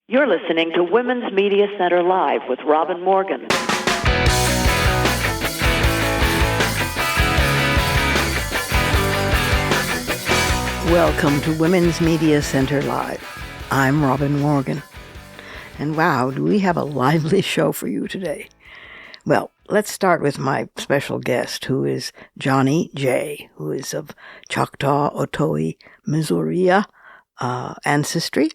You're listening to Women's Media Center Live with Robin Morgan. Welcome to Women's Media Center Live. I'm Robin Morgan. And wow, do we have a lively show for you today. Well, let's start with my special guest, who is Johnnie Jae, who is of Choctaw, Otoe, Missouri ancestry,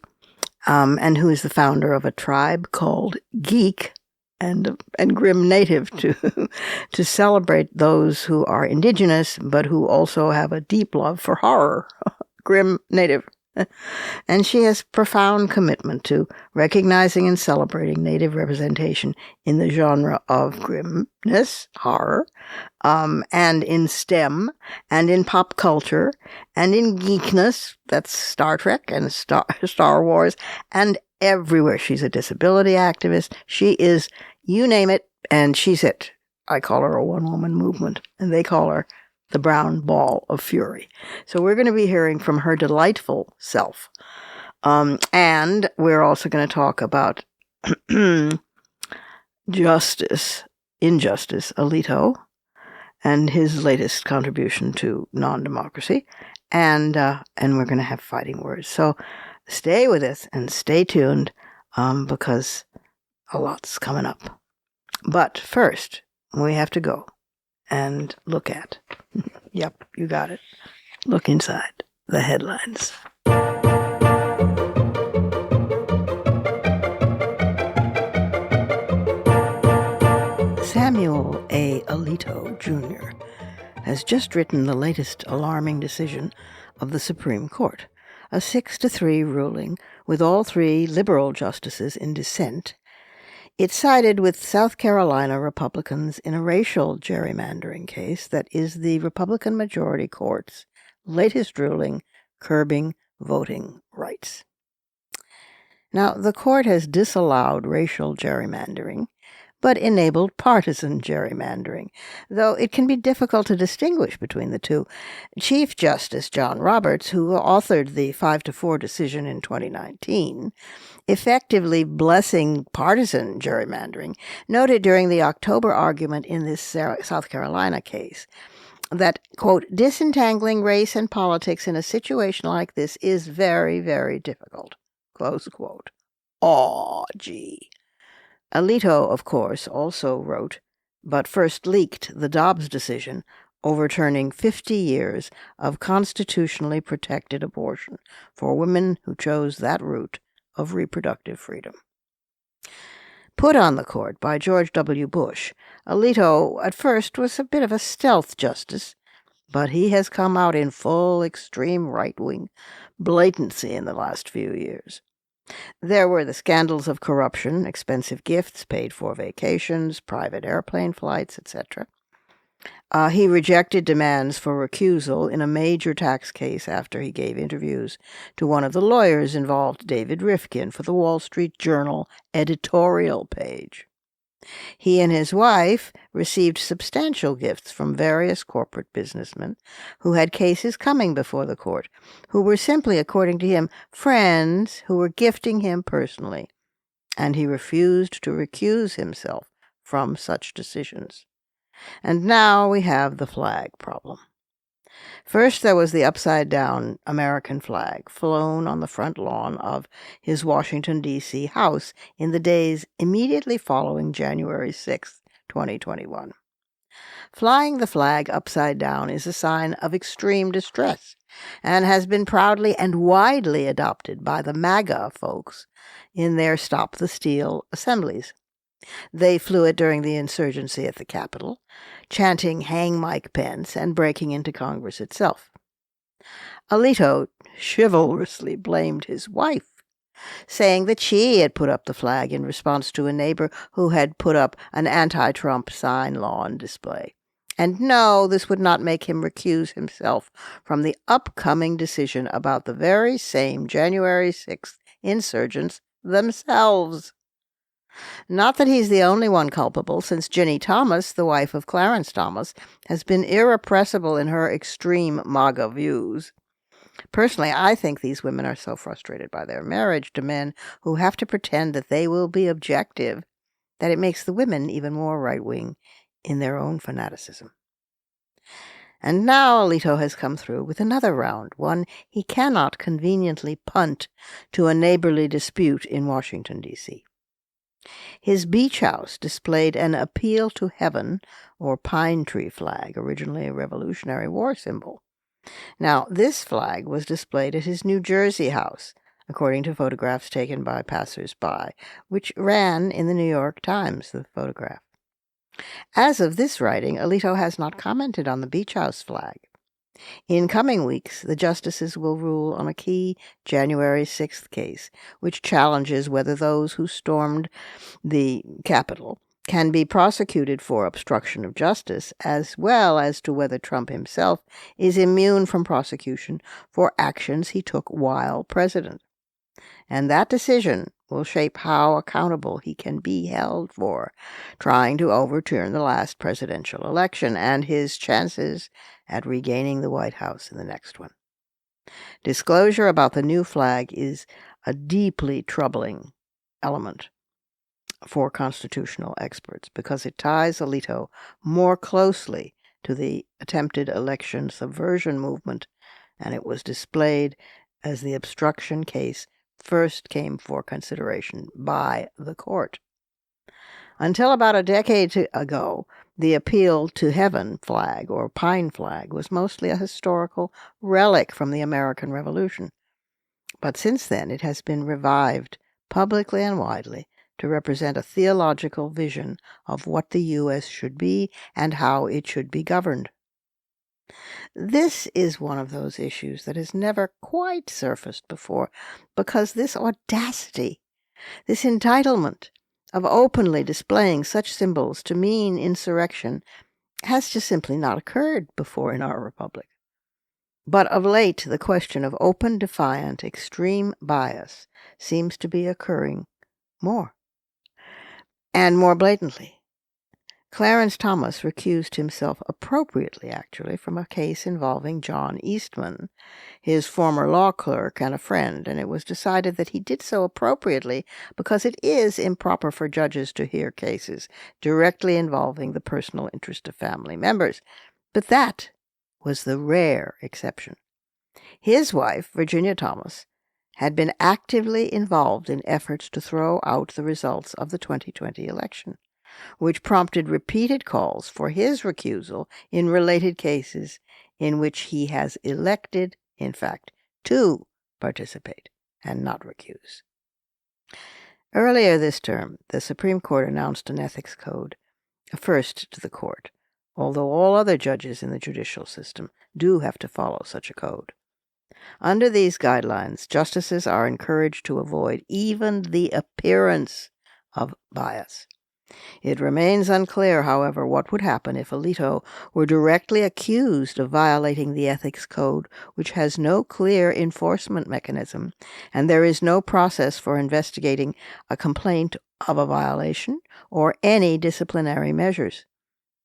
and who is the founder of a tribe called Geek and Grim Native to celebrate those who are indigenous, but who also have a deep love for horror. Grim Native. And she has profound commitment to recognizing and celebrating Native representation in the genre of grimness, horror, and in STEM, and in pop culture, and in geekness, that's Star Trek and Star Wars, and everywhere. She's a disability activist. She is, you name it, and she's it. I call her a one-woman movement, and they call her the brown ball of fury. So we're going to be hearing from her delightful self. And we're also going to talk about injustice, Alito, and his latest contribution to non-democracy. And we're going to have fighting words. So stay with us and stay tuned because a lot's coming up. But first, we have to go and look at. Yep, you got it. Look inside the headlines. Samuel A. Alito, Jr. has just written the latest alarming decision of the Supreme Court, a 6-3 ruling with all three liberal justices in dissent. It sided with South Carolina Republicans in a racial gerrymandering case that is the Republican majority court's latest ruling curbing voting rights. Now, the court has disallowed racial gerrymandering, but enabled partisan gerrymandering, though it can be difficult to distinguish between the two. Chief Justice John Roberts, who authored the 5-4 decision in 2019, effectively blessing partisan gerrymandering, noted during the October argument in this South Carolina case that, quote, disentangling race and politics in a situation like this is very, very difficult, close quote. Aw, gee. Alito, of course, also wrote, but first leaked the Dobbs decision overturning 50 years of constitutionally protected abortion for women who chose that route of reproductive freedom. Put on the court by George W. Bush, Alito at first was a bit of a stealth justice, but he has come out in full extreme right-wing blatancy in the last few years. There were the scandals of corruption, expensive gifts, paid-for vacations, private airplane flights, etc. He rejected demands for recusal in a major tax case after he gave interviews to one of the lawyers involved, David Rifkin, for the Wall Street Journal editorial page. He and his wife received substantial gifts from various corporate businessmen who had cases coming before the court, who were simply, according to him, friends who were gifting him personally, and he refused to recuse himself from such decisions. And now we have the flag problem. First, there was the upside-down American flag flown on the front lawn of his Washington, D.C. house in the days immediately following January 6, 2021. Flying the flag upside down is a sign of extreme distress and has been proudly and widely adopted by the MAGA folks in their Stop the Steal assemblies. They flew it during the insurgency at the Capitol, chanting "Hang Mike Pence" and breaking into Congress itself. Alito chivalrously blamed his wife, saying that she had put up the flag in response to a neighbor who had put up an anti-Trump sign lawn display. And no, this would not make him recuse himself from the upcoming decision about the very same January 6th insurgents themselves. Not that he's the only one culpable, since Ginny Thomas, the wife of Clarence Thomas, has been irrepressible in her extreme MAGA views. Personally, I think these women are so frustrated by their marriage to men who have to pretend that they will be objective that it makes the women even more right-wing in their own fanaticism. And now Alito has come through with another round, one he cannot conveniently punt to a neighborly dispute in Washington, D.C. His beach house displayed an appeal to heaven, or pine tree flag, originally a Revolutionary War symbol. Now, this flag was displayed at his New Jersey house, according to photographs taken by passers-by, which ran in the New York Times, the photograph. As of this writing, Alito has not commented on the beach house flag. In coming weeks, the justices will rule on a key January 6th case, which challenges whether those who stormed the Capitol can be prosecuted for obstruction of justice, as well as to whether Trump himself is immune from prosecution for actions he took while president. And that decision will shape how accountable he can be held for trying to overturn the last presidential election and his chances at regaining the White House in the next one. Disclosure about the new flag is a deeply troubling element for constitutional experts because it ties Alito more closely to the attempted election subversion movement, and it was displayed as the obstruction case first came for consideration by the court. Until about a decade ago, the appeal to heaven flag, or pine flag, was mostly a historical relic from the American Revolution. But since then, it has been revived publicly and widely to represent a theological vision of what the U.S. should be and how it should be governed. This is one of those issues that has never quite surfaced before, because this audacity, this entitlement of openly displaying such symbols to mean insurrection has just simply not occurred before in our republic. But of late, the question of open, defiant, extreme bias seems to be occurring more, and more blatantly. Clarence Thomas recused himself appropriately, actually, from a case involving John Eastman, his former law clerk and a friend, and it was decided that he did so appropriately because it is improper for judges to hear cases directly involving the personal interest of family members. But that was the rare exception. His wife, Virginia Thomas, had been actively involved in efforts to throw out the results of the 2020 election, which prompted repeated calls for his recusal in related cases in which he has elected, in fact, to participate and not recuse. Earlier this term, the Supreme Court announced an ethics code, a first to the court, although all other judges in the judicial system do have to follow such a code. Under these guidelines, justices are encouraged to avoid even the appearance of bias. It remains unclear, however, what would happen if Alito were directly accused of violating the ethics code, which has no clear enforcement mechanism, and there is no process for investigating a complaint of a violation or any disciplinary measures.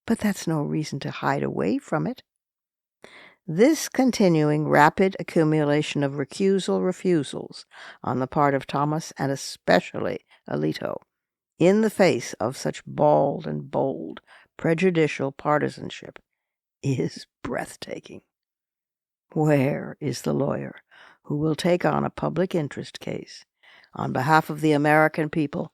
But that's no reason to hide away from it. This continuing rapid accumulation of recusal refusals on the part of Thomas and especially Alito, in the face of such bald and bold, prejudicial partisanship, is breathtaking. Where is the lawyer who will take on a public interest case on behalf of the American people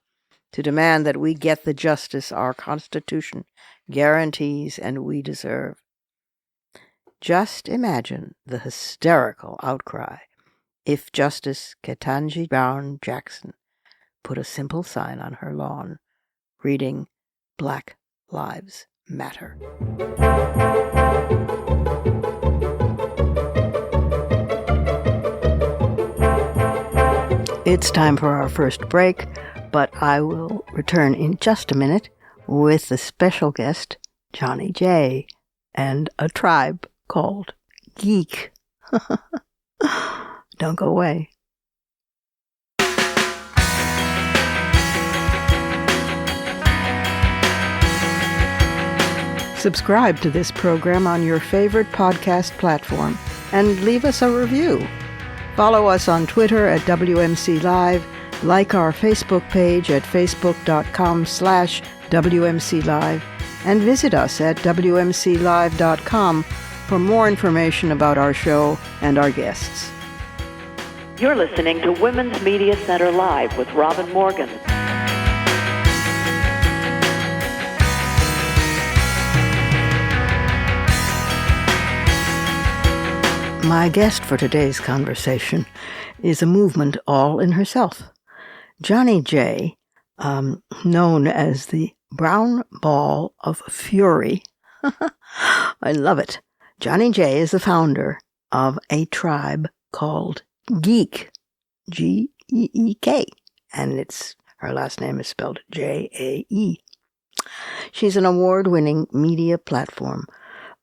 to demand that we get the justice our Constitution guarantees and we deserve? Just imagine the hysterical outcry if Justice Ketanji Brown Jackson put a simple sign on her lawn reading, "Black Lives Matter." It's time for our first break, but I will return in just a minute with the special guest, Johnnie Jae, and a tribe called Geek. Don't go away. Subscribe to this program on your favorite podcast platform and leave us a review. Follow us on Twitter at WMC Live, like our Facebook page at facebook.com/WMC Live, and visit us at WMCLive.com for more information about our show and our guests. You're listening to Women's Media Center Live with Robin Morgan. My guest for today's conversation is a movement all in herself. Johnnie Jae, known as the Brown Ball of Fury. I love it. Johnnie Jae is the founder of a tribe called Geek, G-E-E-K, and her last name is spelled J-A-E. She's an award-winning media platform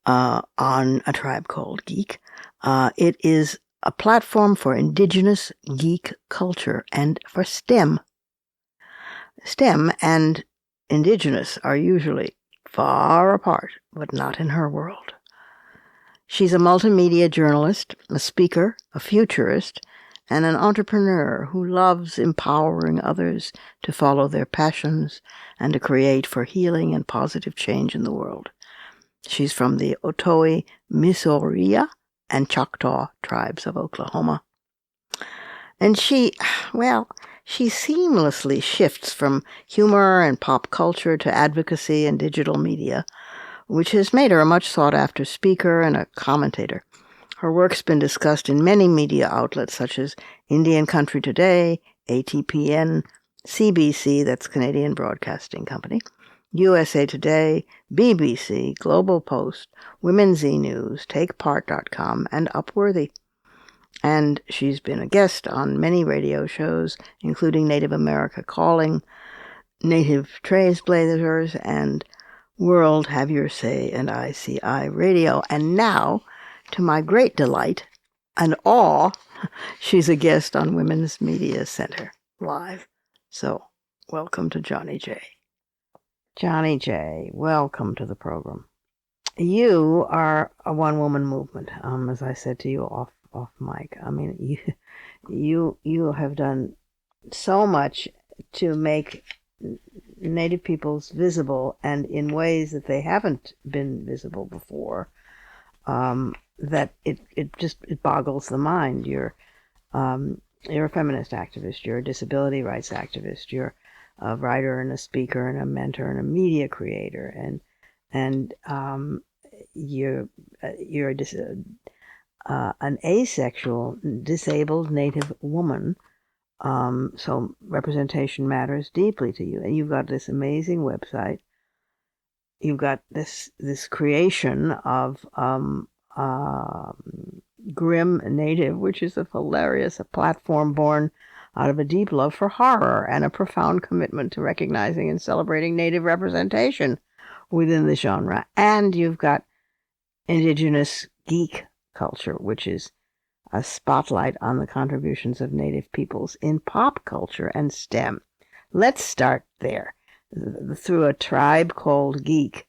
on a tribe called Geek. It is a platform for indigenous geek culture and for STEM. STEM and indigenous are usually far apart, but not in her world. She's a multimedia journalist, a speaker, a futurist, and an entrepreneur who loves empowering others to follow their passions and to create for healing and positive change in the world. She's from the Otoe, Missouri, and Choctaw tribes of Oklahoma. And she seamlessly shifts from humor and pop culture to advocacy and digital media, which has made her a much sought-after speaker and a commentator. Her work's been discussed in many media outlets such as Indian Country Today, ATPN, CBC, that's Canadian Broadcasting Company, USA Today, BBC, Global Post, Women's E-News, TakePart.com, and Upworthy. And she's been a guest on many radio shows, including Native America Calling, Native Trailblazers, and World Have Your Say and ICI Radio. And now, to my great delight and awe, she's a guest on Women's Media Center Live. So, welcome to Johnnie Jae. Johnnie Jae, welcome to the program. You are a one-woman movement, as I said to you off mic. I mean, you have done so much to make Native peoples visible, and in ways that they haven't been visible before, that it boggles the mind. You're a feminist activist, you're a disability rights activist, you're a writer and a speaker and a mentor and a media creator, and you're an asexual, disabled Native woman. So representation matters deeply to you, and you've got this amazing website. You've got this creation of Grim Native, which is a platform born out of a deep love for horror and a profound commitment to recognizing and celebrating Native representation within the genre. And you've got indigenous geek culture, which is a spotlight on the contributions of Native peoples in pop culture and STEM. Let's start there, through a tribe called Geek,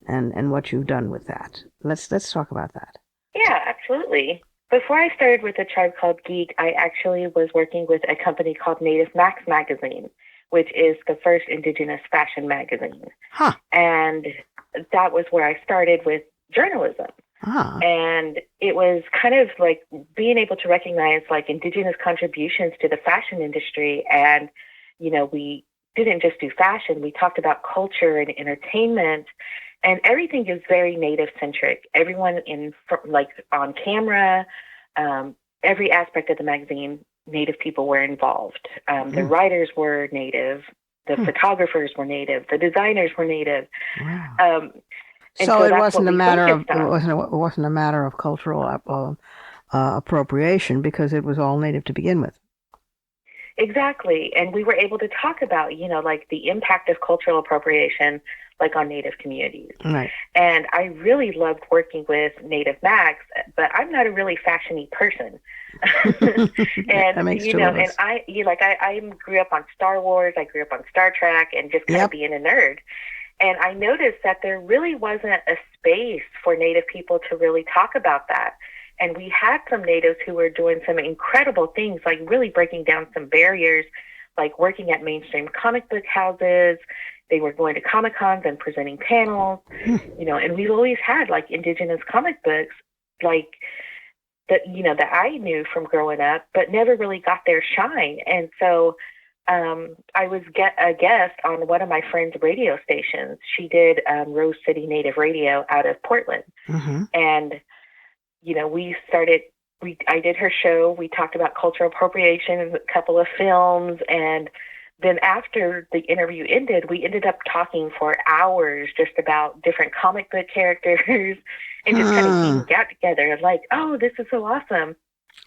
and what you've done with that. Let's talk about that. Yeah, absolutely. Before I started with a tribe called Geek, I actually was working with a company called Native Max Magazine, which is the first indigenous fashion magazine. Huh. And that was where I started with journalism. Ah. And it was kind of like being able to recognize like indigenous contributions to the fashion industry. And, you know, we didn't just do fashion, we talked about culture and entertainment, and everything is very Native centric. Everyone on camera, every aspect of the magazine, Native people were involved. The writers were Native, the photographers were Native, the designers were Native. Wow. So it wasn't a matter of cultural appropriation, because it was all Native to begin with. Exactly. And we were able to talk about, you know, like the impact of cultural appropriation, like on Native communities. Right. And I really loved working with Native Max, but I'm not a really fashiony person. And, that makes you two know, of us. and I grew up on Star Wars, I grew up on Star Trek, and just kind of being a nerd. And I noticed that there really wasn't a space for Native people to really talk about that. And we had some natives who were doing some incredible things, like really breaking down some barriers, like working at mainstream comic book houses. They were going to Comic Cons and presenting panels, and we've always had like indigenous comic books, like that I knew from growing up, but never really got their shine. And so I was a guest on one of my friend's radio stations. She did Rose City Native Radio out of Portland. And, I did her show. We talked about cultural appropriation and a couple of films. And then after the interview ended, we ended up talking for hours just about different comic book characters and just kind of geeking out together and like, oh, this is so awesome.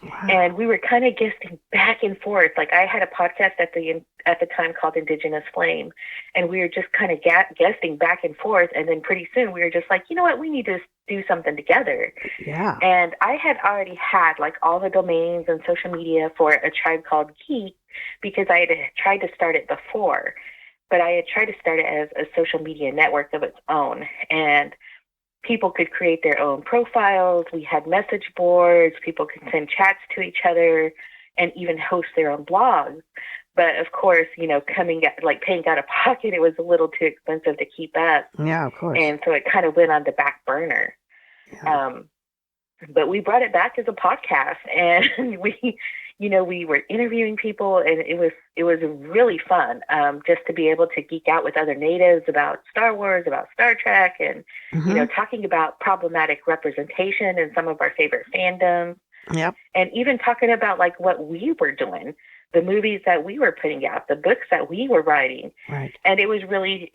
Wow. And we were kind of guesting back and forth. Like I had a podcast at the time called Indigenous Flame, and we were just kind of guesting back and forth. And then pretty soon we were just like, you know what, we need to do something together. Yeah. And I had already had like all the domains and social media for A Tribe Called Geek because I had tried to start it before, but I had tried to start it as a social media network of its own. And people could create their own profiles. We had message boards. People could send chats to each other and even host their own blogs. But of course, paying out of pocket, it was a little too expensive to keep up. Yeah, of course. And so it kind of went on the back burner. Yeah. But we brought it back as a podcast, and we were interviewing people, and it was really fun just to be able to geek out with other natives about Star Wars, about Star Trek, and talking about problematic representation in some of our favorite fandoms. Yep. And even talking about like what we were doing, the movies that we were putting out, the books that we were writing. Right. And it was really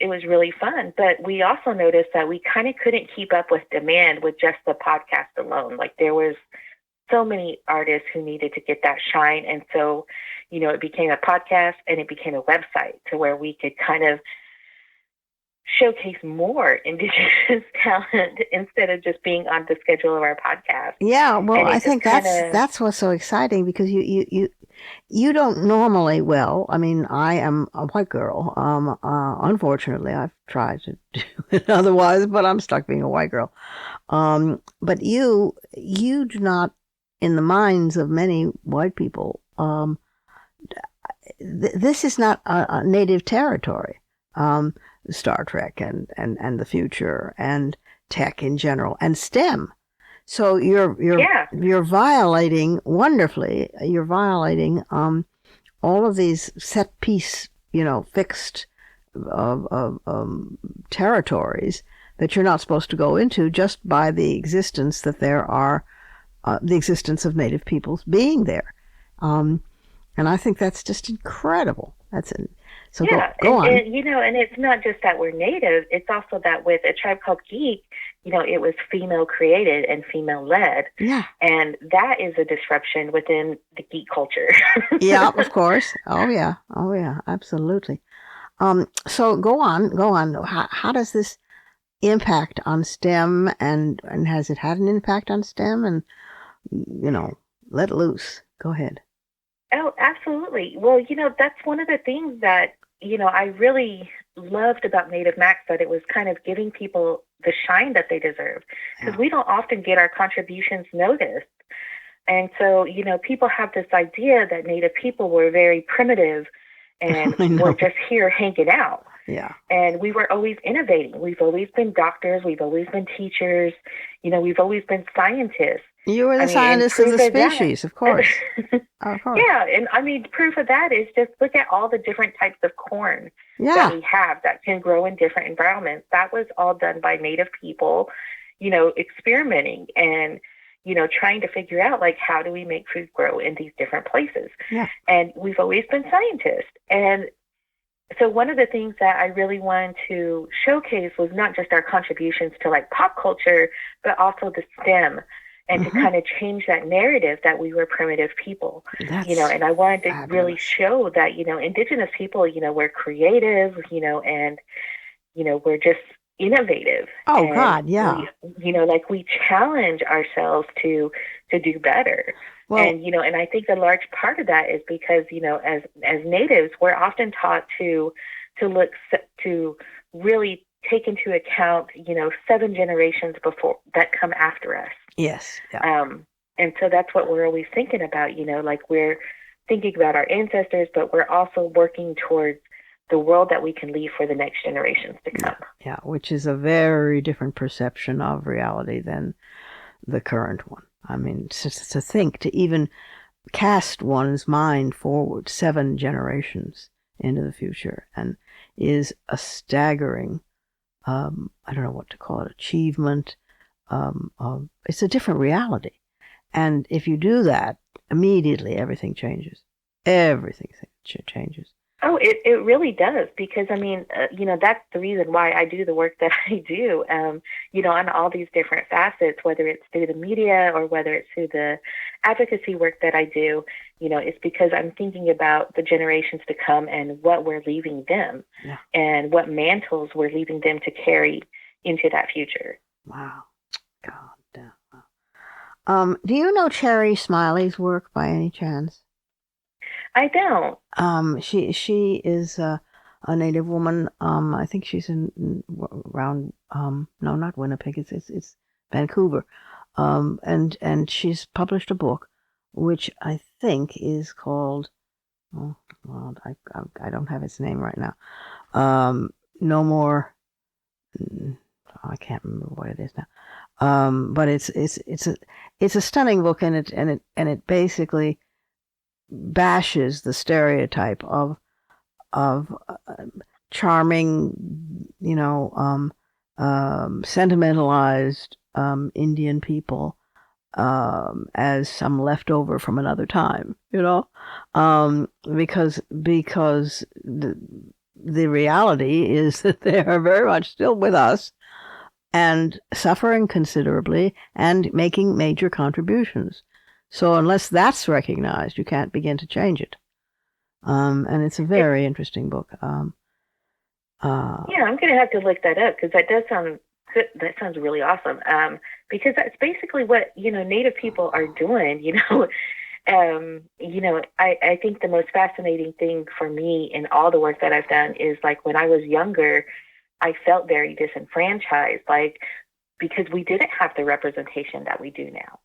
fun. But we also noticed that we kind of couldn't keep up with demand with just the podcast alone. Like there was so many artists who needed to get that shine. And so, it became a podcast and it became a website to where we could kind of showcase more indigenous talent instead of just being on the schedule of our podcast. Yeah, well, I think that's what's so exciting because you don't normally. Well, I mean, I am a white girl. Unfortunately, I've tried to do it otherwise, but I'm stuck being a white girl. But you do not, in the minds of many white people, this is not a native territory. Star Trek and the future and tech in general and STEM. So you're violating wonderfully. You're violating all of these set piece, fixed territories that you're not supposed to go into just by the existence that there are the existence of native peoples being there. And I think that's just incredible. So yeah, go on. And it's not just that we're native. It's also that with A Tribe Called Geek, it was female created and female led. Yeah. And that is a disruption within the geek culture. Yeah, of course. Oh yeah, absolutely. So go on. How does this impact on STEM and has it had an impact on STEM? And, let loose. Go ahead. Oh, absolutely. Well, that's one of the things that, I really loved about Native Max, that it was kind of giving people the shine that they deserve, because we don't often get our contributions noticed. And so, people have this idea that Native people were very primitive and were just here hanging out. Yeah. And we were always innovating. We've always been doctors. We've always been teachers. We've always been scientists. You were the scientist of the species, of course. Of course. Yeah, and proof of that is just look at all the different types of corn that we have that can grow in different environments. That was all done by Native people, experimenting and, trying to figure out, like, how do we make food grow in these different places? Yeah. And we've always been scientists. And so one of the things that I really wanted to showcase was not just our contributions to, like, pop culture, but also the STEM, and to kind of change that narrative that we were primitive people, and I wanted to really show that, indigenous people, we're creative, and, we're just innovative. Oh, and God, yeah. We challenge ourselves to do better. Well, and I think a large part of that is because, as natives, we're often taught to look to really take into account, 7 generations before that come after us. Yes. Yeah. And so that's what we're always thinking about, like we're thinking about our ancestors, but we're also working towards the world that we can leave for the next generations to come. Yeah, which is a very different perception of reality than the current one. I mean, to think, to even cast one's mind forward 7 generations into the future, and is a staggering, I don't know what to call it, achievement. It's a different reality. And if you do that, immediately everything changes. Everything changes. Oh, it really does, because I mean, that's the reason why I do the work that I do, on all these different facets, whether it's through the media or whether it's through the advocacy work that I do, it's because I'm thinking about the generations to come and what we're leaving them, and what mantles we're leaving them to carry into that future. Wow. God damn. Wow. Do you know Cherry Smiley's work by any chance? I don't. She is a Native woman. I think she's around. No, not Winnipeg. It's Vancouver. And she's published a book, which I think is called. Oh, well, I don't have its name right now. No more. I can't remember what it is now. But it's a stunning book, and it basically bashes the stereotype of charming, sentimentalized Indian people as some leftover from another time, because the reality is that they are very much still with us and suffering considerably and making major contributions. So unless that's recognized, you can't begin to change it. And it's a very interesting book. Yeah, I'm going to have to look that up, because that does sound good. That sounds really awesome. Because that's basically what, Native people are doing, I think the most fascinating thing for me in all the work that I've done is, like, when I was younger, I felt very disenfranchised, because we didn't have the representation that we do now.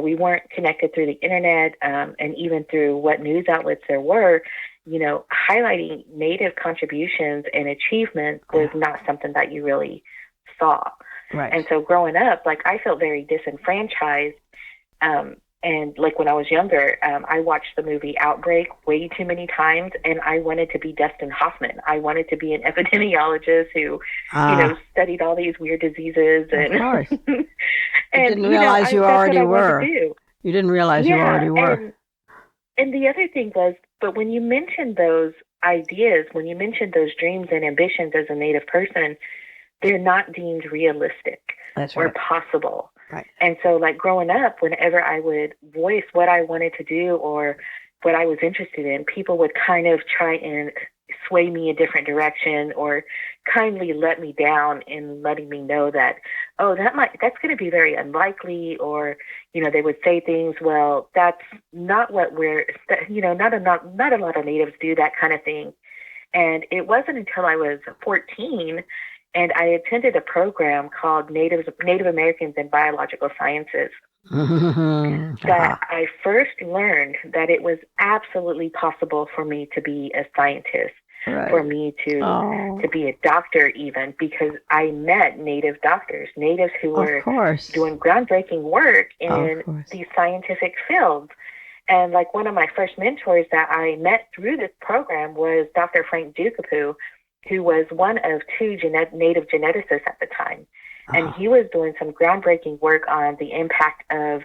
We weren't connected through the internet, and even through what news outlets there were, highlighting Native contributions and achievements was not something that you really saw. Right. And so growing up, I felt very disenfranchised. And when I was younger, I watched the movie Outbreak way too many times, and I wanted to be Dustin Hoffman. I wanted to be an epidemiologist who, studied all these weird diseases. And, of course. And you didn't realize you already were. You didn't realize you already were. And the other thing was, but when you mentioned those ideas, when you mentioned those dreams and ambitions as a Native person, they're not deemed realistic or possible. Right. And so, growing up, whenever I would voice what I wanted to do or what I was interested in, people would kind of try and sway me a different direction, or kindly let me down in letting me know that, that's going to be very unlikely, or, they would say things, well, that's not what not a lot of Natives do that kind of thing. And it wasn't until I was 14 and I attended a program called Native Americans in Biological Sciences that I first learned that it was absolutely possible for me to be a scientist, for me to be a doctor even, because I met Native doctors, Natives who were doing groundbreaking work in these scientific fields. And one of my first mentors that I met through this program was Dr. Frank Dukapu, who was one of 2 Native geneticists at the time. And he was doing some groundbreaking work on the impact of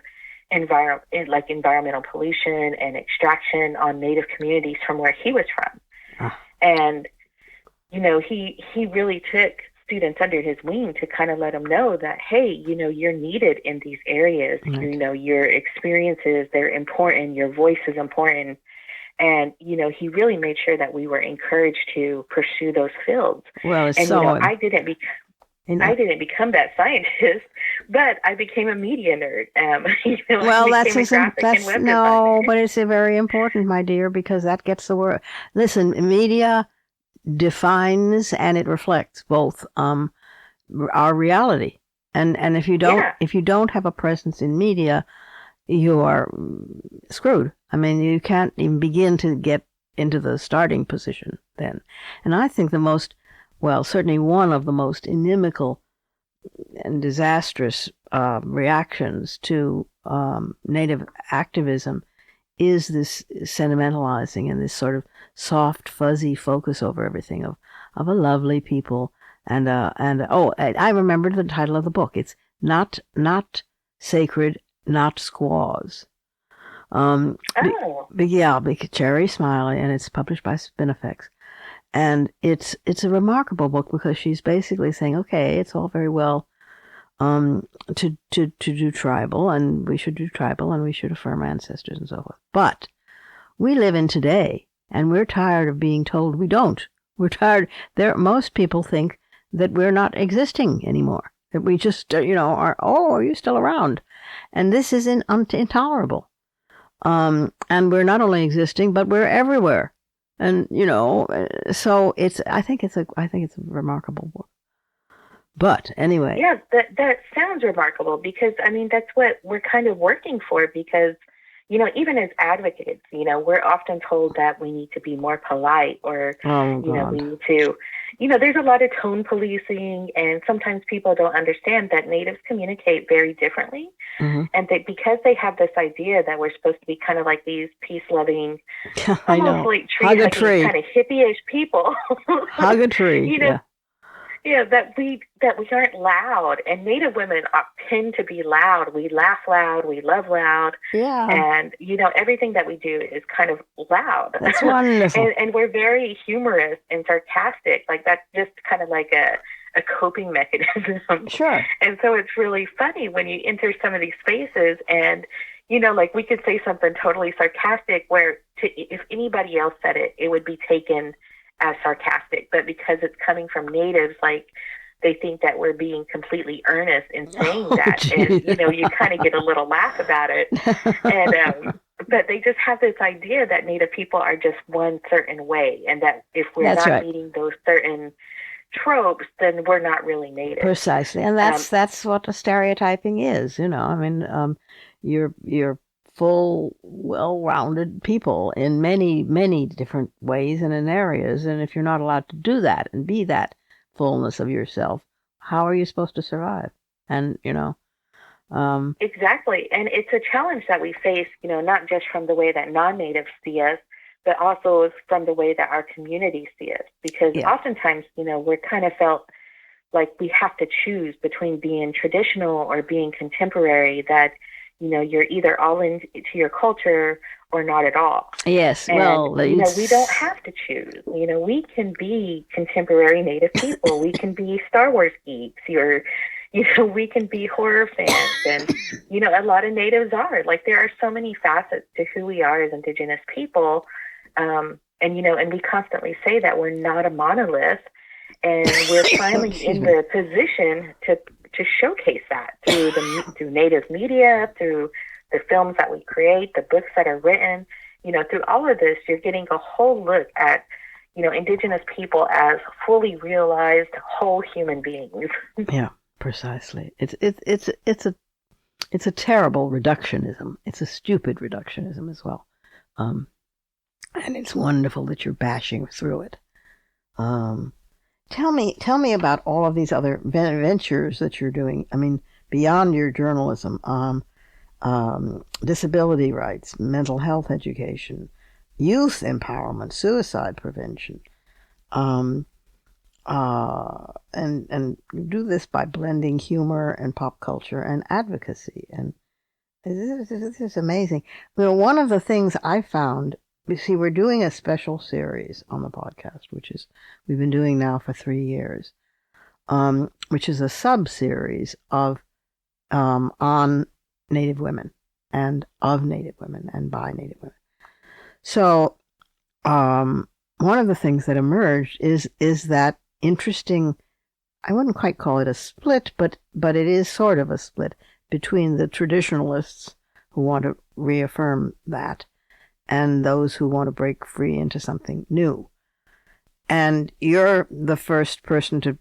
environmental pollution and extraction on Native communities from where he was from. And, he really took students under his wing to kind of let them know that, hey, you're needed in these areas. Right. Your experiences, they're important. Your voice is important. And, he really made sure that we were encouraged to pursue those fields. Well, and, I didn't become that scientist, but I became a media nerd. Well, but it's very important, my dear, because that gets the word. Listen, media defines and it reflects both our reality. And if you don't have a presence in media, you are screwed. I mean, you can't even begin to get into the starting position then. And I think certainly one of the most inimical and disastrous reactions to Native activism is this sentimentalizing and this sort of soft, fuzzy focus over everything of a lovely people. I remembered the title of the book. It's not sacred, not squaws. Cherry Smiley, and it's published by Spinifex. And it's a remarkable book because she's basically saying, okay, it's all very well to do tribal, and we should do tribal, and we should affirm ancestors and so forth. But we live in today, and we're tired of being told we don't. We're tired. Most people think that we're not existing anymore, that we just, are you still around? And this is intolerable. And we're not only existing, but we're everywhere. And, so I think it's a remarkable book. But anyway. Yeah, that sounds remarkable because, I mean, that's what we're kind of working for because, even as advocates, we're often told that we need to be more polite or, we need to, there's a lot of tone policing and sometimes people don't understand that Natives communicate very differently. Mm-hmm. And that because they have this idea that we're supposed to be kind of like these peace-loving, almost like tree-hugging kind of hippie-ish people. Hug a tree, yeah. Yeah, that we aren't loud, and Native women tend to be loud. We laugh loud, we love loud, and everything that we do is kind of loud. That's wonderful, and we're very humorous and sarcastic. Like that's just kind of like a coping mechanism. Sure. And so it's really funny when you enter some of these spaces, and like we could say something totally sarcastic, where if anybody else said it, it would be taken as sarcastic, but because it's coming from Natives, like they think that we're being completely earnest in saying that, and you kind of get a little laugh about it, and but they just have this idea that Native people are just one certain way, and that if we're not meeting those certain tropes, then we're not really Native. Precisely, and that's what the stereotyping is. I mean, you're full, well-rounded people in many, many different ways and in areas. And if you're not allowed to do that and be that fullness of yourself, how are you supposed to survive? And, Exactly. And it's a challenge that we face, not just from the way that non-Natives see us, but also from the way that our communities see us. Because oftentimes, we're kind of felt like we have to choose between being traditional or being contemporary, that you're either all into your culture or not at all. Yes, and, we don't have to choose. We can be contemporary Native people. We can be Star Wars geeks, or we can be horror fans, and a lot of Natives are. Like there are so many facets to who we are as Indigenous people, and we constantly say that we're not a monolith, and we're finally in the position to showcase that through Native media, through the films that we create, the books that are written, through all of this, you're getting a whole look at, Indigenous people as fully realized whole human beings. Yeah, precisely. It's a terrible reductionism. It's a stupid reductionism as well. And it's wonderful that you're bashing through it. Tell me about all of these other ventures that you're doing. I mean, beyond your journalism, disability rights, mental health education, youth empowerment, suicide prevention, and you do this by blending humor and pop culture and advocacy. And this is amazing. One of the things I found. You see, we're doing a special series on the podcast, which is we've been doing now for 3 years, which is a sub-series of on Native women and of Native women and by Native women. So one of the things that emerged is that interesting, I wouldn't quite call it a split, but it is sort of a split between the traditionalists who want to reaffirm that and those who want to break free into something new. And you're the first person to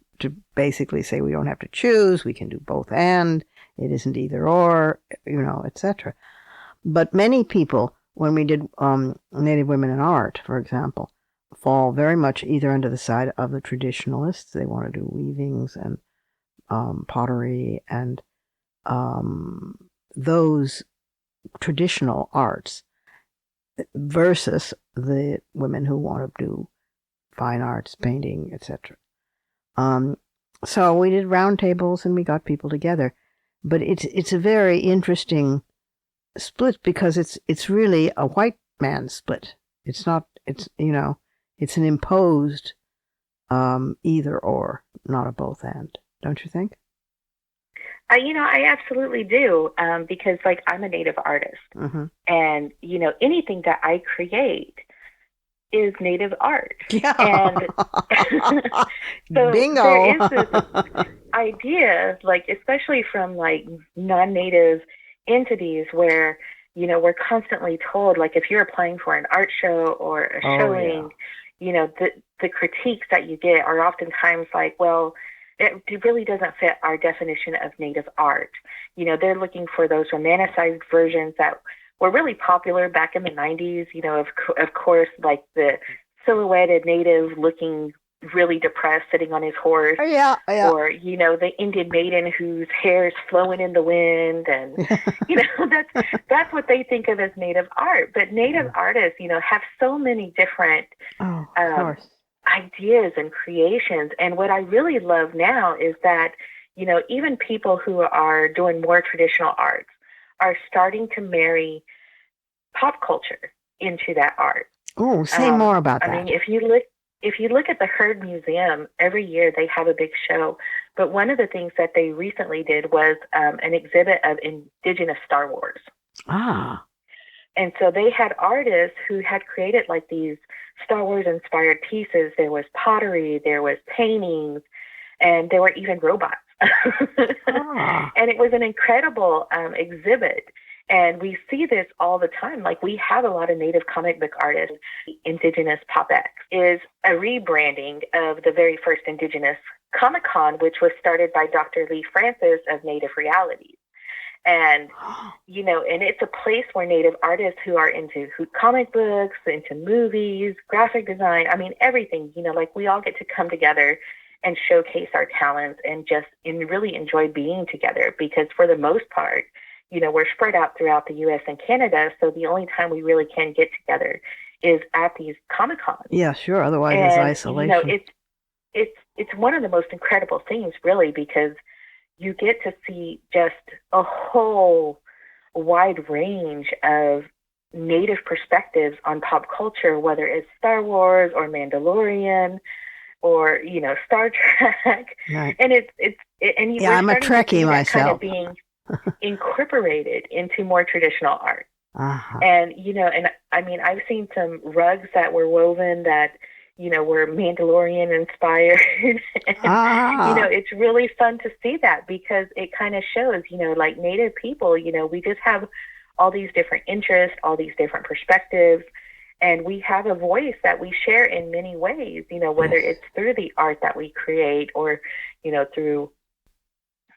basically say we don't have to choose, we can do both and, it isn't either or, etc. But many people, when we did Native Women in Art, for example, fall very much either under the side of the traditionalists. They want to do weavings and pottery and those traditional arts versus the women who want to do fine arts, painting, etc. So we did roundtables and we got people together, but it's a very interesting split because it's really a white man split. It's not. It's it's an imposed either or, not a both and. Don't you think? I absolutely do, because like I'm a Native artist, and anything that I create is Native art. Yeah. And so Bingo. there is this idea, like especially from like non-Native entities, where we're constantly told, like if you're applying for an art show or a showing, the critiques that you get are oftentimes like, well, it really doesn't fit our definition of Native art. They're looking for those romanticized versions that were really popular back in the 90s, of course, like the silhouetted Native looking really depressed sitting on his horse. Yeah. Or, the Indian maiden whose hair is flowing in the wind. And, that's what they think of as Native art. But Native artists, have so many different of course. Ideas and creations. And what I really love now is that, even people who are doing more traditional arts are starting to marry pop culture into that art. Oh, say more about that. I mean, if you look at the Heard Museum, every year they have a big show. But one of the things that they recently did was an exhibit of indigenous Star Wars. Ah. And so they had artists who had created like these Star Wars inspired pieces. There was pottery, there was paintings, and there were even robots. And it was an incredible exhibit. And we see this all the time. Like we have a lot of Native comic book artists. Indigenous Pop X is a rebranding of the very first Indigenous Comic-Con, which was started by Dr. Lee Francis of Native Realities. And, and it's a place where Native artists who are into comic books, into movies, graphic design, I mean, everything, like we all get to come together and showcase our talents and really enjoy being together, because for the most part, we're spread out throughout the U.S. and Canada. So the only time we really can get together is at these Comic-Cons. Yeah, sure. Otherwise it's isolation. It's one of the most incredible things, really, because you get to see just a whole wide range of Native perspectives on pop culture, whether it's Star Wars or Mandalorian or, Star Trek. Right. And I'm a Trekkie myself. Kind of being incorporated into more traditional art. Uh-huh. And, and I mean, I've seen some rugs that were woven that, were Mandalorian inspired. It's really fun to see that, because it kind of shows, like Native people, we just have all these different interests, all these different perspectives, and we have a voice that we share in many ways, whether it's through the art that we create or, through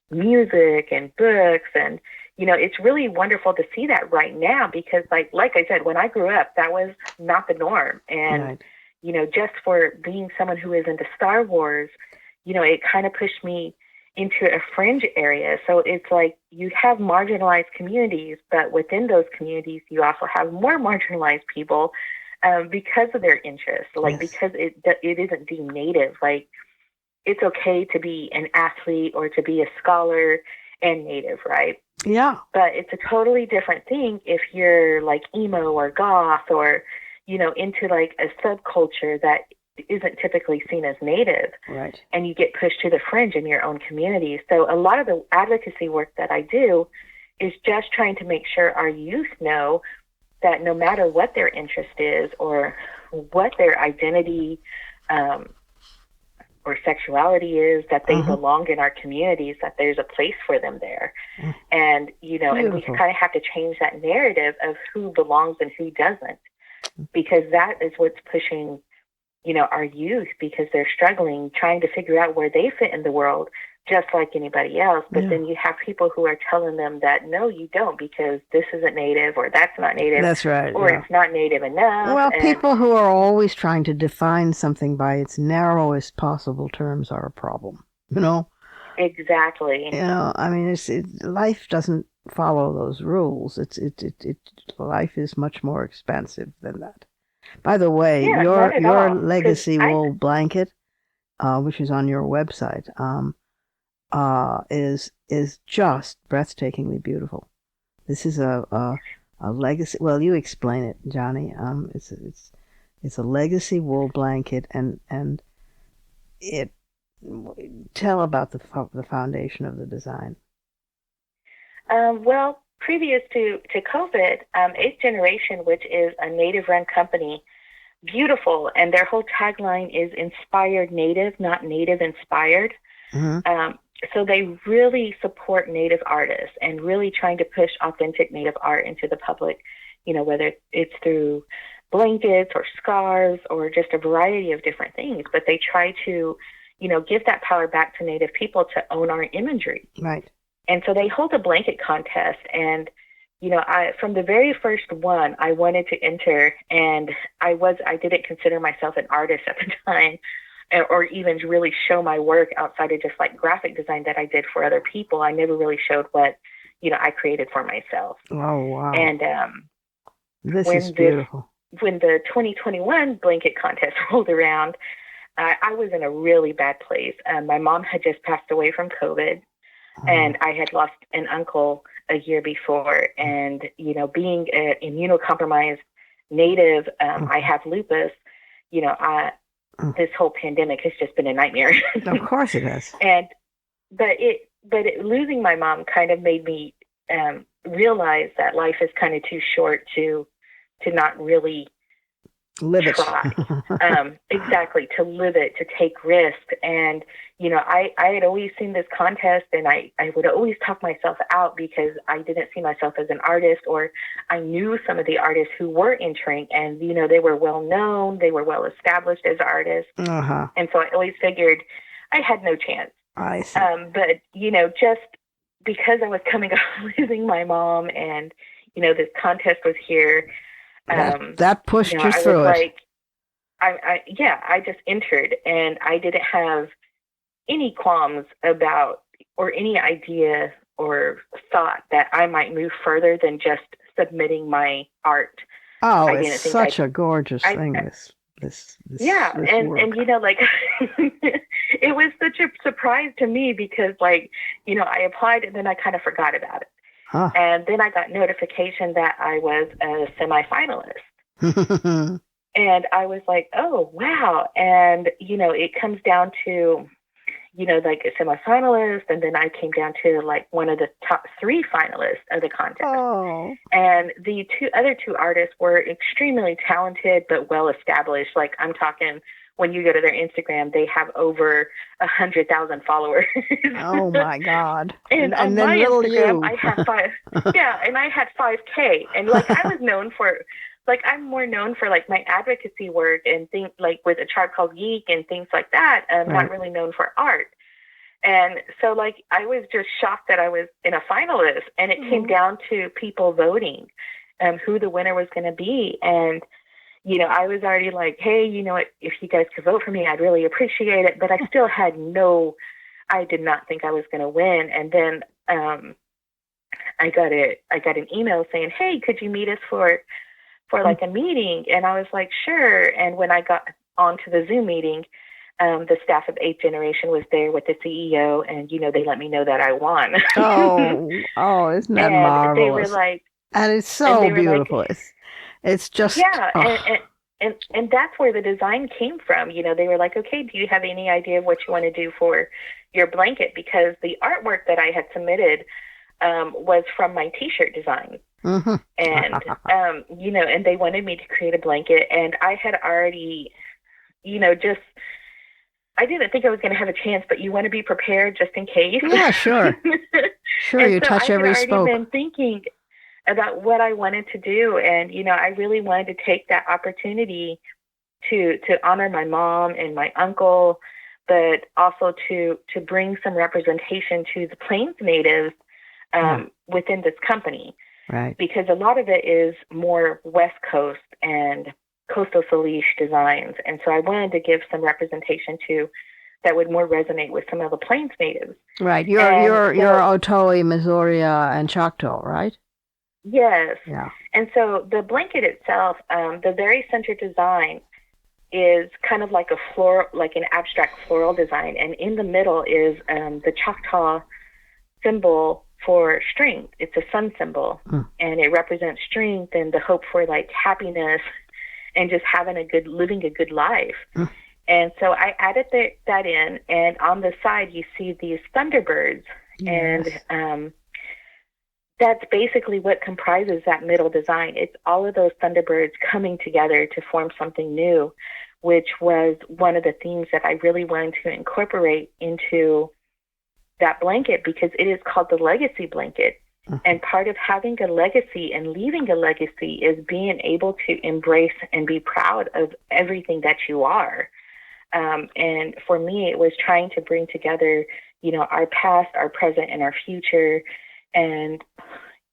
music and books. And, it's really wonderful to see that right now, because like I said, when I grew up, that was not the norm. And, right. Just for being someone who is into Star Wars, it kind of pushed me into a fringe area. So it's like you have marginalized communities, but within those communities, you also have more marginalized people because of their interests, because it isn't deemed Native. Like it's okay to be an athlete or to be a scholar and Native, right? Yeah. But it's a totally different thing if you're like emo or goth or, into like a subculture that isn't typically seen as Native. Right. And you get pushed to the fringe in your own community. So a lot of the advocacy work that I do is just trying to make sure our youth know that no matter what their interest is or what their identity or sexuality is, that they belong in our communities, that there's a place for them there. And, and we kind of have to change that narrative of who belongs and who doesn't, because that is what's pushing, our youth, because they're struggling, trying to figure out where they fit in the world, just like anybody else. But then you have people who are telling them that, no, you don't, because this isn't native, or that's not native. That's right. Or it's not native enough. Well, people who are always trying to define something by its narrowest possible terms are a problem, you know? Exactly. You know, I mean, life doesn't follow those rules. Life is much more expansive than that. By the way, your legacy wool blanket, which is on your website, is just breathtakingly beautiful. This is a legacy. Well, you explain it, Johnny. It's a legacy wool blanket, and it. Tell about the foundation of the design. Well, previous to COVID, 8th Generation, which is a Native-run company, beautiful, and their whole tagline is "Inspired Native, not Native Inspired." Mm-hmm. So they really support Native artists and really trying to push authentic Native art into the public, you know, whether it's through blankets or scarves or just a variety of different things. But they try to, you know, give that power back to Native people to own our imagery. Right. And so they hold a blanket contest. And, you know, from the very first one, I wanted to enter, and I didn't consider myself an artist at the time, or even really show my work outside of just like graphic design that I did for other people. I never really showed what, you know, I created for myself. Oh, wow. And this is beautiful. When the 2021 blanket contest rolled around, I was in a really bad place. My mom had just passed away from COVID, and I had lost an uncle a year before. And, you know, being an immunocompromised Native, I have lupus, you know, this whole pandemic has just been a nightmare. Of course it has. But losing my mom kind of made me realize that life is kind of too short to not really live it. Try. Exactly, to live it, to take risk. And, you know, I had always seen this contest, and I would always talk myself out because I didn't see myself as an artist, or I knew some of the artists who were entering, and, you know, they were well known, they were well established as artists. Uh-huh. And so I always figured I had no chance. I see. But, you know, just because I was coming off losing my mom, and, you know, this contest was here, that pushed you through it. I just entered, and I didn't have any qualms about, or any idea or thought that I might move further than just submitting my art. Oh, it's such a gorgeous thing. This and you know, like it was such a surprise to me because, like, you know, I applied and then I kind of forgot about it. Huh. And then I got notification that I was a semifinalist. And I was like, oh, wow. And, you know, it comes down to, you know, like a semifinalist. And then I came down to like one of the top 3 finalists of the contest. Oh. And the other two artists were extremely talented, but well established. Like, I'm talking, when you go to their Instagram, they have over 100,000 followers. Oh my God! And on then my little Instagram, you. I had 5. Yeah, and I had 5K. And like, I was known for, like, I'm more known for like my advocacy work and things like with A Tribe Called Geek and things like that. I'm not really known for art. And so, like, I was just shocked that I was in a finalist, and it came down to people voting, who the winner was going to be. And, you know, I was already like, hey, you know what, if you guys could vote for me, I'd really appreciate it. But I still had I did not think I was going to win. And then I got an email saying, hey, could you meet us for like a meeting? And I was like, sure. And when I got onto the Zoom meeting, the staff of 8th Generation was there with the CEO, and, you know, they let me know that I won. Oh, isn't that marvelous? They were like, and it's so beautiful. Like, it's just, and that's where the design came from. You know, they were like, okay, do you have any idea of what you want to do for your blanket? Because the artwork that I had submitted was from my T-shirt design. Mm-hmm. And, you know, and they wanted me to create a blanket, and I had already, you know, I didn't think I was going to have a chance, but you want to be prepared just in case. Yeah, sure. Sure, you touch every spoke. I had already been thinking about what I wanted to do, and, you know, I really wanted to take that opportunity to honor my mom and my uncle, but also to bring some representation to the Plains natives within this company. Right. Because a lot of it is more West Coast and Coastal Salish designs. And so I wanted to give some representation that would more resonate with some of the Plains natives. Right. You're Otoe, Missouri, and Choctaw, right? Yes. Yeah. And so the blanket itself, the very center design is kind of like an abstract floral design. And in the middle is the Choctaw symbol for strength. It's a sun symbol, and it represents strength and the hope for like happiness and just living a good life. And so I added that in, and on the side you see these thunderbirds, and that's basically what comprises that middle design. It's all of those thunderbirds coming together to form something new, which was one of the themes that I really wanted to incorporate into that blanket, because it is called the legacy blanket. And part of having a legacy and leaving a legacy is being able to embrace and be proud of everything that you are. And for me, it was trying to bring together, our past, our present, and our future, and,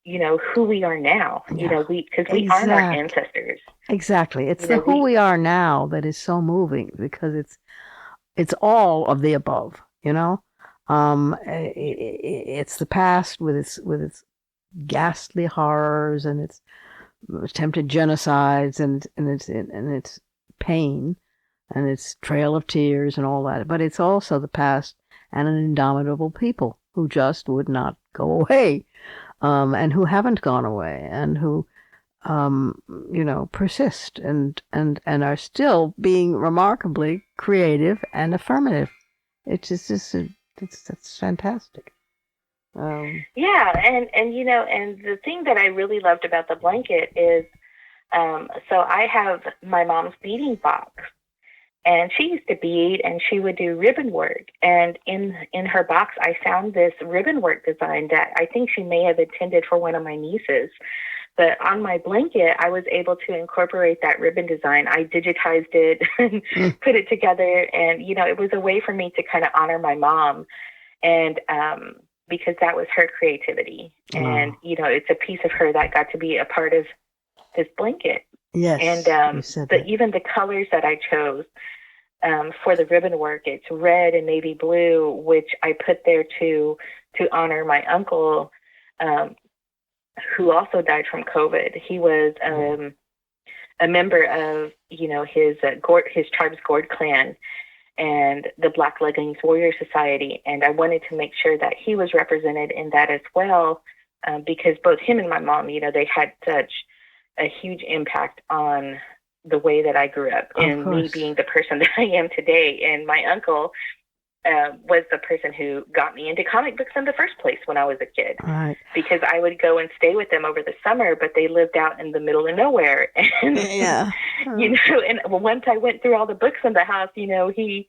who we are now, because we are our ancestors. Exactly. It's who we are now that is so moving, because it's all of the above, It's the past with its ghastly horrors and its attempted genocides and its pain and its trail of tears and all that. But it's also the past and an indomitable people who just would not go away, and who haven't gone away, and who persist and are still being remarkably creative and affirmative. It's just that's fantastic. And the thing that I really loved about the blanket is, so I have my mom's beading box, and she used to bead, and she would do ribbon work. And in her box, I found this ribbon work design that I think she may have intended for one of my nieces. But on my blanket, I was able to incorporate that ribbon design. I digitized it and put it together. And, it was a way for me to kind of honor my mom. And because that was her creativity. And, it's a piece of her that got to be a part of this blanket. Yes. And even the colors that I chose for the ribbon work, it's red and navy blue, which I put there to honor my uncle, who also died from COVID. He was a member of, his tribe's Gord clan and the Black Leggings Warrior Society. And I wanted to make sure that he was represented in that as well, because both him and my mom, they had such a huge impact on the way that I grew up and me being the person that I am today. And my uncle was the person who got me into comic books in the first place when I was a kid. Right. Because I would go and stay with them over the summer, but they lived out in the middle of nowhere. And, and once I went through all the books in the house, he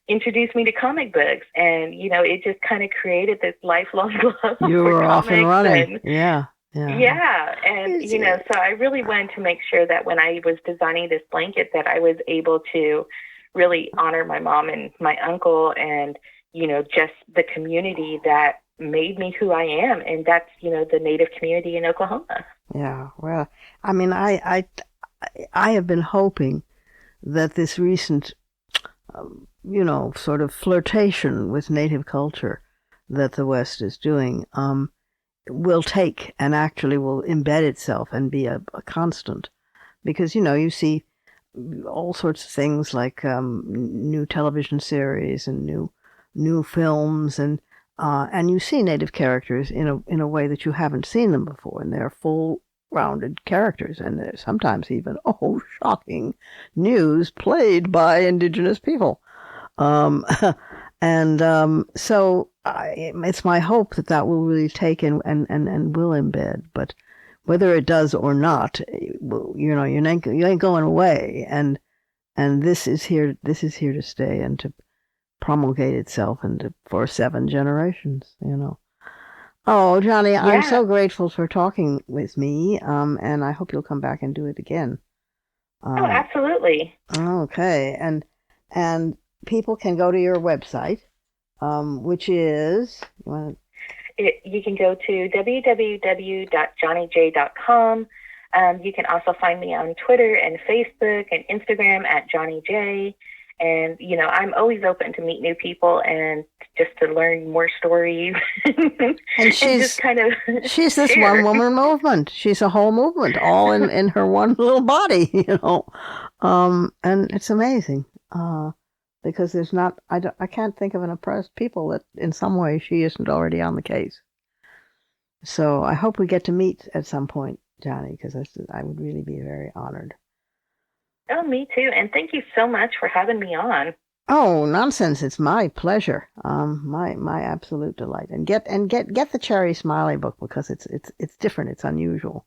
introduced me to comic books, and, it just kind of created this lifelong love you for were comics. Off and running. Yeah. And, so I really wanted to make sure that when I was designing this blanket that I was able to really honor my mom and my uncle and, just the community that made me who I am. And that's, the Native community in Oklahoma. Yeah. Well, I mean, I have been hoping that this recent, sort of flirtation with Native culture that the West is doing, will take and actually will embed itself and be a constant. Because, you see all sorts of things like new television series and new films, and you see Native characters in a way that you haven't seen them before, and they're full-rounded characters, and there's sometimes even shocking news played by Indigenous people, so it's my hope that will really take and will embed, but whether it does or not, you ain't going away, and this is here to stay and to promulgate itself for 7 generations. Oh, Johnnie, yeah. I'm so grateful for talking with me, and I hope you'll come back and do it again. Absolutely. Okay, and people can go to your website, which is... You can go to www.johnnyjae.com. You can also find me on Twitter and Facebook and Instagram at Johnnie Jae. And, I'm always open to meet new people and just to learn more stories. And she's she's this one woman movement. She's a whole movement, all in her one little body, and it's amazing because there's not, I can't think of an oppressed people that in some way she isn't already on the case. So I hope we get to meet at some point, Johnnie, because I would really be very honored. Oh, me too. And thank you so much for having me on. Oh, nonsense. It's my pleasure. My absolute delight. And get the Cherry Smiley book because it's different. It's unusual.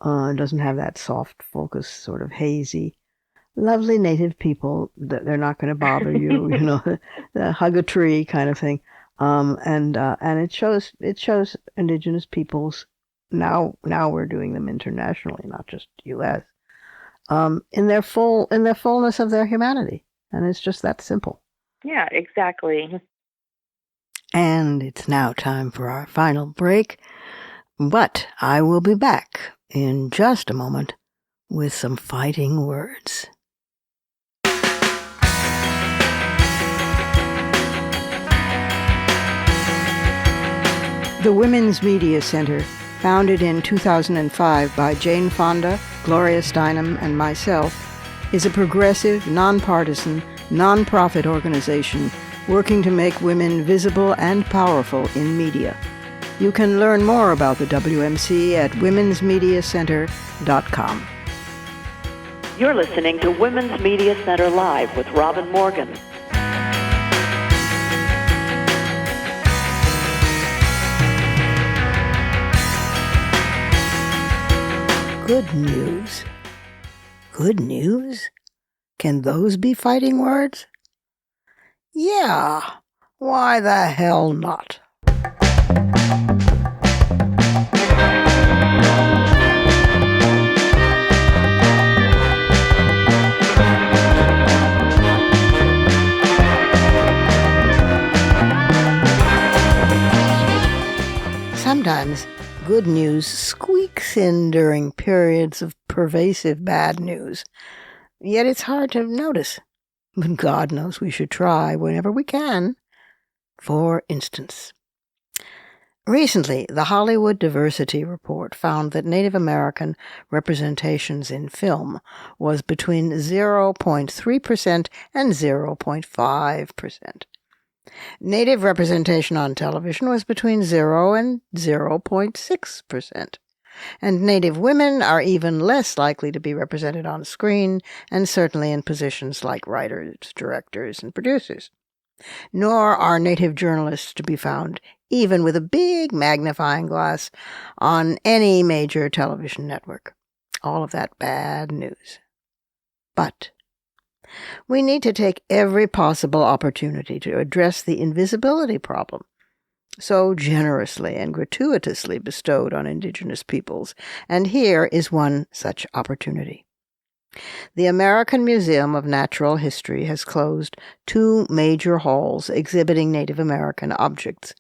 It doesn't have that soft focus, sort of hazy, lovely native people that they're not going to bother you, the hug a tree kind of thing. And it shows indigenous peoples. Now we're doing them internationally, not just U.S. In their fullness of their humanity. And it's just that simple. Yeah, exactly. And it's now time for our final break. But I will be back in just a moment with some fighting words. The Women's Media Center, founded in 2005 by Jane Fonda, Gloria Steinem, and myself, is a progressive, nonpartisan, nonprofit organization working to make women visible and powerful in media. You can learn more about the WMC at womensmediacenter.com. You're listening to Women's Media Center Live with Robin Morgan. Good news. Good news? Can those be fighting words? Yeah, why the hell not? Sometimes good news squeaks in during periods of pervasive bad news. Yet it's hard to notice. But God knows we should try whenever we can. For instance, recently, the Hollywood Diversity Report found that Native American representations in film was between 0.3% and 0.5%. Native representation on television was between 0 and 0.6%. And Native women are even less likely to be represented on screen, and certainly in positions like writers, directors, and producers. Nor are Native journalists to be found, even with a big magnifying glass, on any major television network. All of that bad news. But we need to take every possible opportunity to address the invisibility problem, so generously and gratuitously bestowed on indigenous peoples, and here is one such opportunity. The American Museum of Natural History has closed 2 major halls exhibiting Native American objects.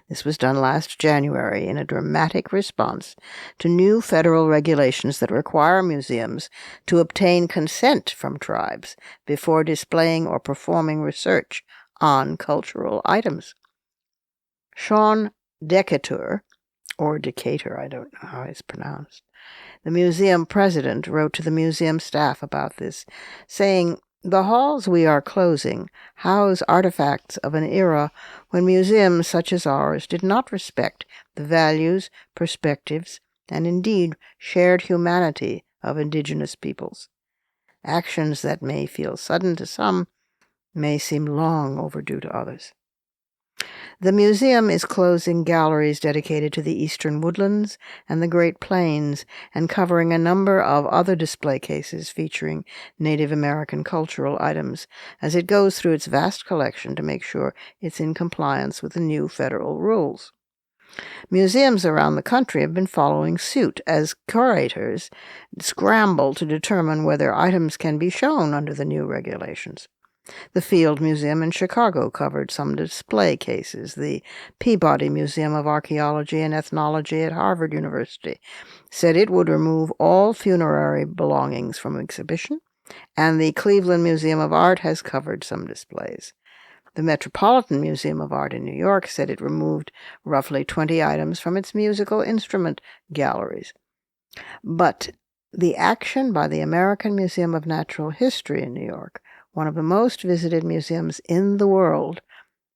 This was done last January in a dramatic response to new federal regulations that require museums to obtain consent from tribes before displaying or performing research on cultural items. Sean Decatur, or Decatur, I don't know how it's pronounced, the museum president, wrote to the museum staff about this, saying, "The halls we are closing house artifacts of an era when museums such as ours did not respect the values, perspectives, and indeed shared humanity of indigenous peoples. Actions that may feel sudden to some may seem long overdue to others." The museum is closing galleries dedicated to the Eastern Woodlands and the Great Plains, and covering a number of other display cases featuring Native American cultural items, as it goes through its vast collection to make sure it's in compliance with the new federal rules. Museums around the country have been following suit as curators scramble to determine whether items can be shown under the new regulations. The Field Museum in Chicago covered some display cases. The Peabody Museum of Archaeology and Ethnology at Harvard University said it would remove all funerary belongings from exhibition, and the Cleveland Museum of Art has covered some displays. The Metropolitan Museum of Art in New York said it removed roughly 20 items from its musical instrument galleries. But the action by the American Museum of Natural History in New York, one of the most visited museums in the world,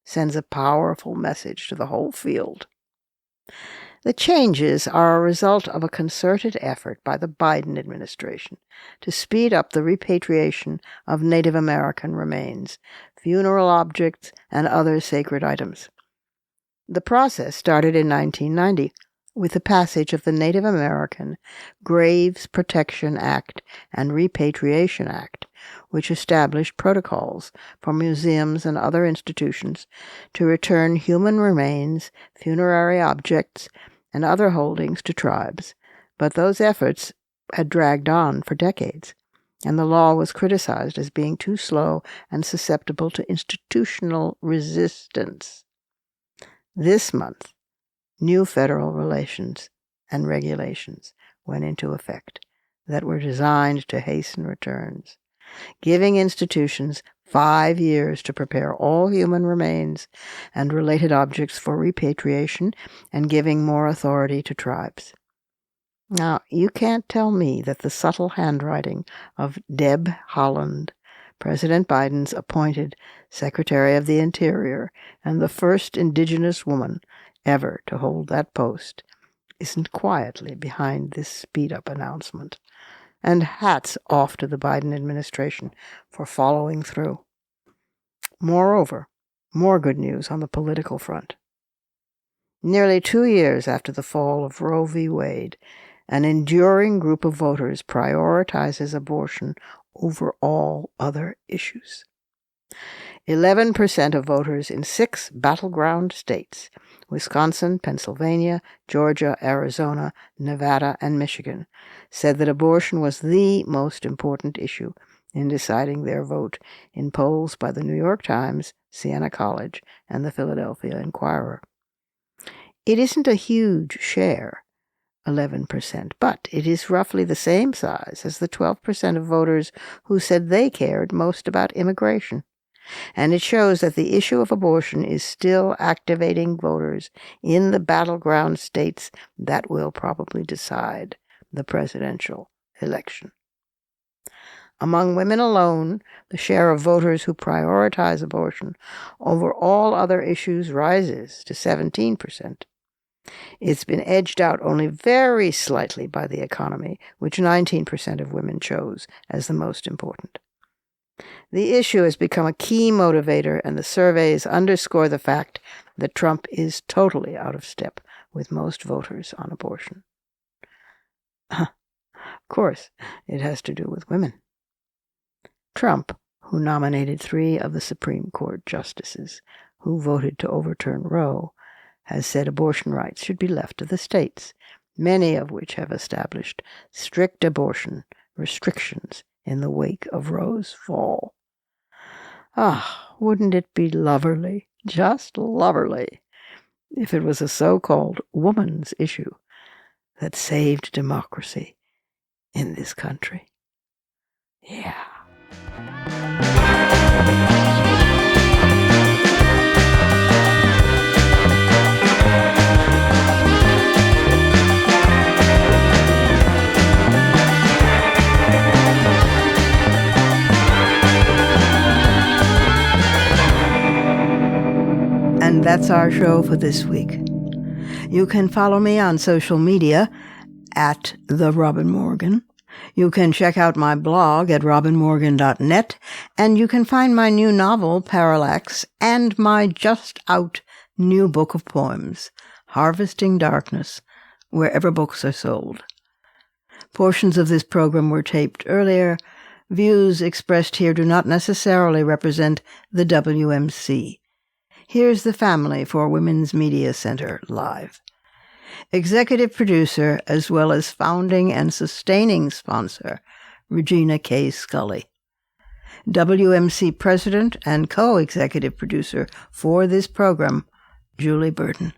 sends a powerful message to the whole field. The changes are a result of a concerted effort by the Biden administration to speed up the repatriation of Native American remains, funeral objects, and other sacred items. The process started in 1990 with the passage of the Native American Graves Protection Act and Repatriation Act, which established protocols for museums and other institutions to return human remains, funerary objects, and other holdings to tribes. But those efforts had dragged on for decades, and the law was criticized as being too slow and susceptible to institutional resistance. This month, new federal relations and regulations went into effect that were designed to hasten returns, giving institutions 5 years to prepare all human remains and related objects for repatriation and giving more authority to tribes. Now, you can't tell me that the subtle handwriting of Deb Haaland, President Biden's appointed Secretary of the Interior and the first indigenous woman ever to hold that post, isn't quietly behind this speed-up announcement. And hats off to the Biden administration for following through. Moreover, more good news on the political front. Nearly 2 years after the fall of Roe v. Wade, an enduring group of voters prioritizes abortion over all other issues. 11% of voters in 6 battleground states, Wisconsin, Pennsylvania, Georgia, Arizona, Nevada, and Michigan, said that abortion was the most important issue in deciding their vote in polls by the New York Times, Siena College, and the Philadelphia Inquirer. It isn't a huge share, 11%, but it is roughly the same size as the 12% of voters who said they cared most about immigration. And it shows that the issue of abortion is still activating voters in the battleground states that will probably decide the presidential election. Among women alone, the share of voters who prioritize abortion over all other issues rises to 17%. It's been edged out only very slightly by the economy, which 19% of women chose as the most important. The issue has become a key motivator, and the surveys underscore the fact that Trump is totally out of step with most voters on abortion. Of course, it has to do with women. Trump, who nominated 3 of the Supreme Court justices who voted to overturn Roe, has said abortion rights should be left to the states, many of which have established strict abortion restrictions in the wake of Roe's fall. Wouldn't it be loverly, just loverly, if it was a so-called woman's issue that saved democracy in this country? Yeah. And that's our show for this week. You can follow me on social media at The Robin Morgan. You can check out my blog at robinmorgan.net, and you can find my new novel, Parallax, and my just-out new book of poems, Harvesting Darkness, wherever books are sold. Portions of this program were taped earlier. Views expressed here do not necessarily represent the WMC. Here's the family for Women's Media Center Live. Executive producer, as well as founding and sustaining sponsor, Regina K. Scully. WMC President and co-executive producer for this program, Julie Burden.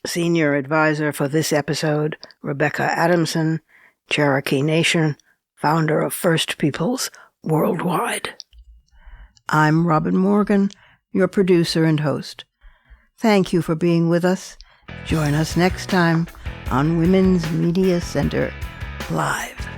Senior advisor for this episode, Rebecca Adamson, Cherokee Nation, founder of First Peoples Worldwide. I'm Robin Morgan, your producer and host. Thank you for being with us. Join us next time on Women's Media Center Live.